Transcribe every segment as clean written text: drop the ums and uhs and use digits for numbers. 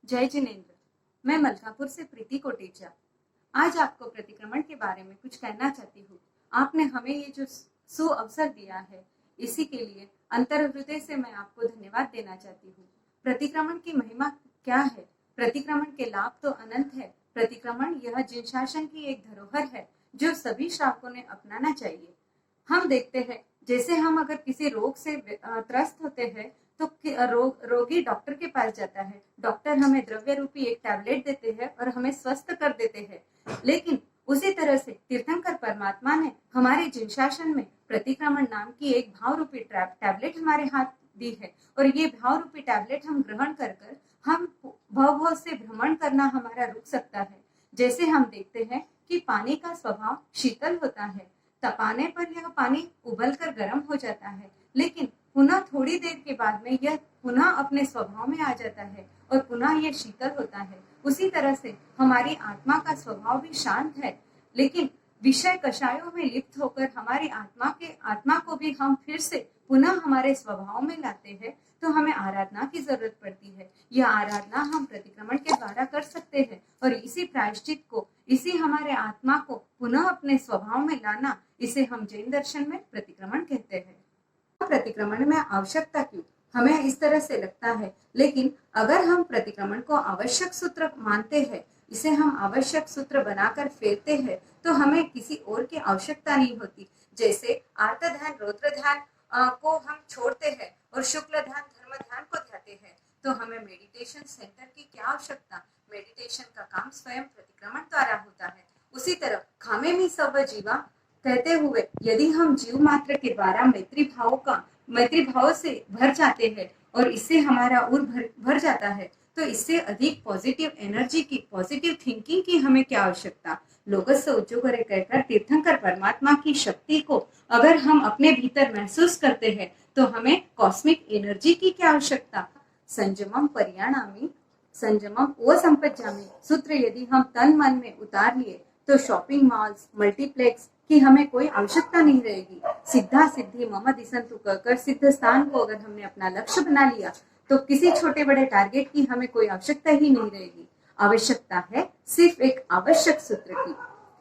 जय जिनेन्द्र। मैं मलकापुर से प्रीति कोटेचा। आज आपको प्रतिक्रमण के बारे में कुछ कहना चाहती हूँ। आपने हमें ये जो सुअवसर दिया है, इसी के लिए अंतर हृदय से मैं आपको धन्यवाद देना चाहती हूँ। प्रतिक्रमण की महिमा क्या है? प्रतिक्रमण के लाभ तो अनंत है। प्रतिक्रमण यह जिनशासन की एक धरोहर है जो सभी श्रावकों ने अपनाना चाहिए। हम देखते हैं, जैसे हम अगर किसी रोग से त्रस्त होते हैं तो रोगी डॉक्टर के पास जाता है। डॉक्टर हमें द्रव्य रूपी एक टैबलेट देते हैं और हमें स्वस्थ कर देते हैं। लेकिन उसी तरह से तीर्थंकर परमात्मा ने हमारे जिनशासन में प्रतिक्रमण नाम की एक भाव रूपी टैबलेट हमारे हाथ दी है, और ये भाव रूपी टैबलेट हम ग्रहण कर हम भव से भ्रमण करना हमारा रुक सकता है। जैसे हम देखते हैं कि पानी का स्वभाव शीतल होता है, तपाने पर यह पानी उबलकर गर्म हो जाता है, लेकिन पुनः थोड़ी देर के बाद में यह पुनः अपने स्वभाव में आ जाता है और पुनः यह शीतल होता है। उसी तरह से हमारी आत्मा का स्वभाव भी शांत है, लेकिन विषय कषायों में लिप्त होकर हमारी आत्मा को भी हम फिर से पुनः हमारे स्वभाव में लाते हैं, तो हमें आराधना की जरूरत पड़ती है। यह आराधना हम प्रतिक्रमण के द्वारा कर सकते हैं, और इसी प्रायश्चित को, इसी हमारे आत्मा को पुनः अपने स्वभाव में लाना, इसे हम जैन दर्शन में प्रतिक्रमण कहते हैं। प्रतिक्रमण में आवश्यकता क्यों? हमें इस तरह से लगता है, लेकिन अगर हम प्रतिक्रमण को आवश्यक सूत्र मानते हैं, इसे हम आवश्यक सूत्र बनाकर फेरते हैं, तो हमें किसी और की आवश्यकता नहीं होती। जैसे आर्त ध्यान, रौद्र ध्यान को हम छोड़ते हैं और शुक्ल ध्यान, धर्म ध्यान को ध्याते हैं, तो हमें मेडिटेशन सेंटर की क्या आवश्यकता? मेडिटेशन का काम स्वयं प्रतिक्रमण द्वारा होता है। उसी तरह खामे में सब जीवा कहते हुए यदि हम जीव मात्र के द्वारा मैत्री भाव से भर जाते हैं और इससे हमारा उर भर जाता है, तो इससे अधिक पॉजिटिव एनर्जी की, पॉजिटिव थिंकिंग की हमें क्या आवश्यकता? लोगस्य उज्जोगरे कहकर तीर्थंकर परमात्मा की शक्ति को अगर हम अपने भीतर महसूस करते हैं, तो हमें कॉस्मिक एनर्जी की क्या आवश्यकता? संयमम परियाणामि संयमम वो संपज्जामि सूत्र यदि हम तन मन में उतार लिए, तो शॉपिंग मॉल्स, मल्टीप्लेक्स की हमें कोई आवश्यकता नहीं रहेगी। सिद्धा सिद्धि मम दिसंतु कहकर सिद्ध स्थान को अगर हमने अपना लक्ष्य बना लिया, तो किसी छोटे बड़े टारगेट की हमें कोई आवश्यकता ही नहीं रहेगी। आवश्यकता है सिर्फ एक आवश्यक सूत्र की।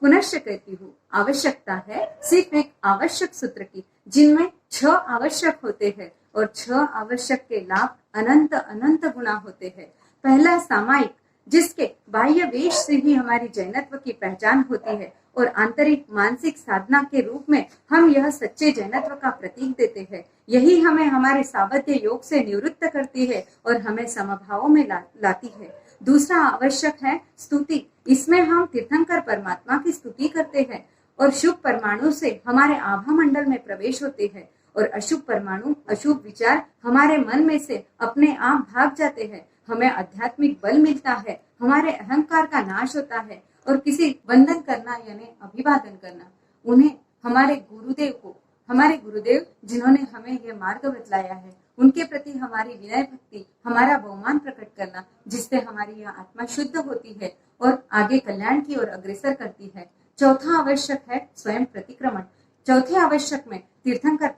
पुनश्च कहती हूँ, आवश्यकता है सिर्फ एक आवश्यक सूत्र की, जिनमें 6 आवश्यक होते हैं और 6 आवश्यक के लाभ अनंत अनंत गुना होते हैं। पहला सामायिक, जिसके बाह्य वेश से ही हमारी जैनत्व की पहचान होती है, और आंतरिक मानसिक साधना के रूप में हम यह सच्चे जैनत्व का प्रतीक देते हैं। यही हमें हमारे सावध्य योग से निवृत्त करती है और हमें समभावों में लाती है। दूसरा आवश्यक है स्तुति। इसमें हम तीर्थंकर परमात्मा की स्तुति करते हैं, और शुभ परमाणु से हमारे आभा मंडल में प्रवेश होते हैं, और अशुभ परमाणु, अशुभ विचार हमारे मन में से अपने आप भाग जाते हैं। हमें आध्यात्मिक बल मिलता है, हमारे अहंकार का नाश होता है, और किसी वंदन करना यानी अभिवादन करना, उन्हें हमारे गुरुदेव जिन्होंने हमें यह मार्ग बतलाया है, उनके प्रति हमारी विनय भक्ति, हमारा बहुमान प्रकट करना, जिससे हमारी यह आत्मा शुद्ध होती है और आगे कल्याण की ओर अग्रसर करती है। चौथा आवश्यक है स्वयं प्रतिक्रमण। चौथे आवश्यक में तीर्थंकर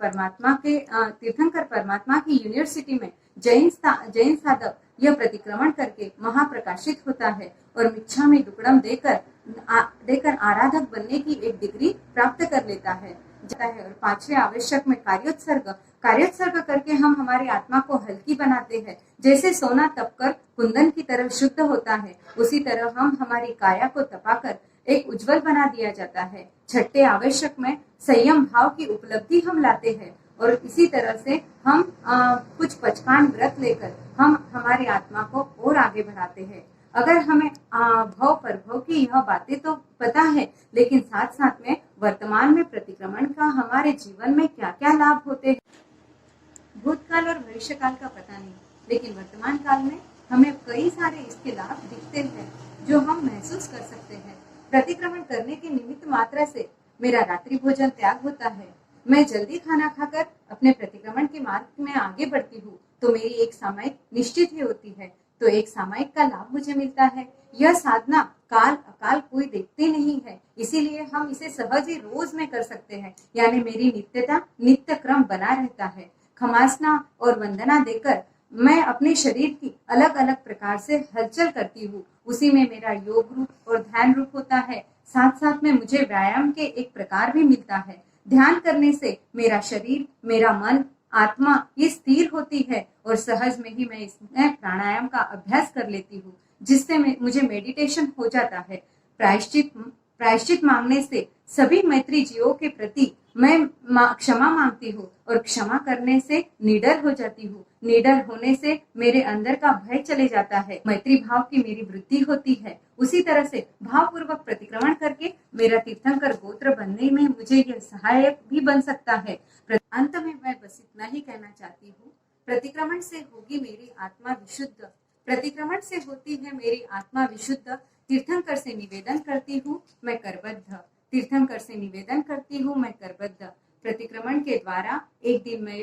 परमात्मा की यूनिवर्सिटी में जैन साधक यह प्रतिक्रमण करके महाप्रकाशित होता है और मिच्छामि दुक्कडम देकर आराधक बनने की एक डिग्री प्राप्त कर लेता है। और पांचवे आवश्यक में कार्योत्सर्ग करके हम हमारी आत्मा को हल्की बनाते हैं। जैसे सोना तपकर कुंदन की तरह शुद्ध होता है, उसी तरह हम हमारी काया को तपाकर एक उज्जवल बना दिया जाता है। छठे आवश्यक में संयम भाव की उपलब्धि हम लाते हैं, और इसी तरह से हम कुछ पचकान व्रत लेकर हम हमारी आत्मा को और आगे बढ़ाते हैं। अगर हमें भव परभव की यह बातें तो पता है, लेकिन साथ साथ में वर्तमान में प्रतिक्रमण का हमारे जीवन में क्या क्या लाभ होते हैं, भूतकाल और भविष्य काल का पता नहीं, लेकिन वर्तमान काल में हमें कई सारे इसके लाभ दिखते हैं जो हम महसूस कर सकते हैं। प्रतिक्रमण करने के निमित्त मात्रा से मेरा रात्रि भोजन त्याग होता है। मैं जल्दी खाना खाकर अपने प्रतिक्रमण के मार्ग में आगे बढ़ती हूँ, तो मेरी एक सामायिक निश्चित ही होती है, तो एक सामायिक का लाभ मुझे मिलता है। यह साधना काल अकाल कोई देखते नहीं है, इसीलिए हम इसे सहज ही रोज में कर सकते हैं, यानी मेरी नित्य क्रम बना रहता है। खमासना और वंदना देकर मैं अपने शरीर की अलग अलग प्रकार से हलचल करती हूँ, उसी में मेरा योग रूप और ध्यान रूप होता है। साथ साथ में मुझे व्यायाम के एक प्रकार भी मिलता है। ध्यान करने से मेरा शरीर, मेरा मन, आत्मा ये स्थिर होती है और सहज में ही मैं इसमें प्राणायाम का अभ्यास कर लेती हूँ, जिससे मुझे मेडिटेशन हो जाता है। प्रायश्चित मांगने से सभी मैत्री जीवों के प्रति मैं क्षमा मांगती हूँ और क्षमा करने से निडर हो जाती हूँ। निडर होने से मेरे अंदर का भय चले जाता है, मैत्री भाव की मेरी वृद्धि होती है। उसी तरह से भावपूर्वक प्रतिक्रमण करके मेरा तीर्थंकर गोत्र बनने में मुझे यह सहायक भी बन सकता है। अंत में मैं बस इतना ही कहना चाहती हूँ, प्रतिक्रमण से होगी मेरी आत्मा विशुद्ध, प्रतिक्रमण से होती है मेरी आत्मा विशुद्ध। तीर्थंकर से निवेदन करती हूँ मैं करबद्ध, तीर्थंकर से निवेदन करती हूँ मैं करबद्ध। प्रतिक्रमण के द्वारा एक दिन मैं